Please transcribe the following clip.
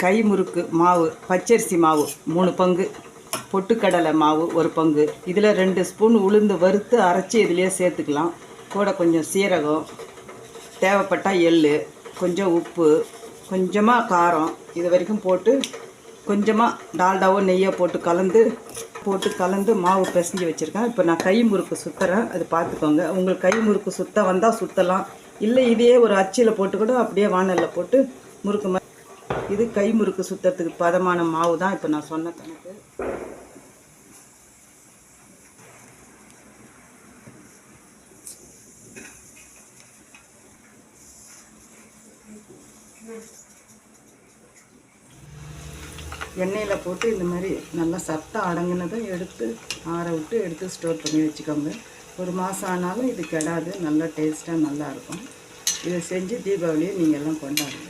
கை முறுக்கு மாவு, பச்சரிசி மாவு 3 பங்கு, பொட்டுக்கடலை மாவு 1 பங்கு, இதில் 2 ஸ்பூன் உளுந்து வறுத்து அரைச்சி இதிலே சேர்த்துக்கலாம். கூட கொஞ்சம் சீரகம், தேவைப்பட்டால் எள், கொஞ்சம் உப்பு, கொஞ்சமாக காரம், இது வரைக்கும் போட்டு கொஞ்சமாக டால்டாவோ நெய்யோ போட்டு கலந்து மாவு பிசைஞ்சு வச்சுருக்கேன். இப்போ நான் கை முறுக்கு சுற்றுறேன், அது பார்த்துக்கோங்க. உங்களுக்கு கை முறுக்கு சுத்த வந்தால் சுற்றலாம், இல்லை இதையே ஒரு அச்சில் போட்டு கூட அப்படியே வானலில் போட்டு முறுக்கு மாதிரி. இது கை முறுக்கு சுற்றுறதுக்கு பதமான மாவு தான் இப்போ நான் சொன்ன கணக்கு. எண்ணெயில் போட்டு இந்த மாதிரி நல்லா சத்தம் அடங்கினதும் எடுத்து ஆற விட்டு எடுத்து ஸ்டோர் பண்ணி வச்சுக்கோங்க. 1 மாதம் ஆனாலும் இது கெடாது, நல்லா டேஸ்ட்டாக நல்லாயிருக்கும். இதை செஞ்சு தீபாவளியை நீங்கள் எல்லாம் கொண்டாடுங்க.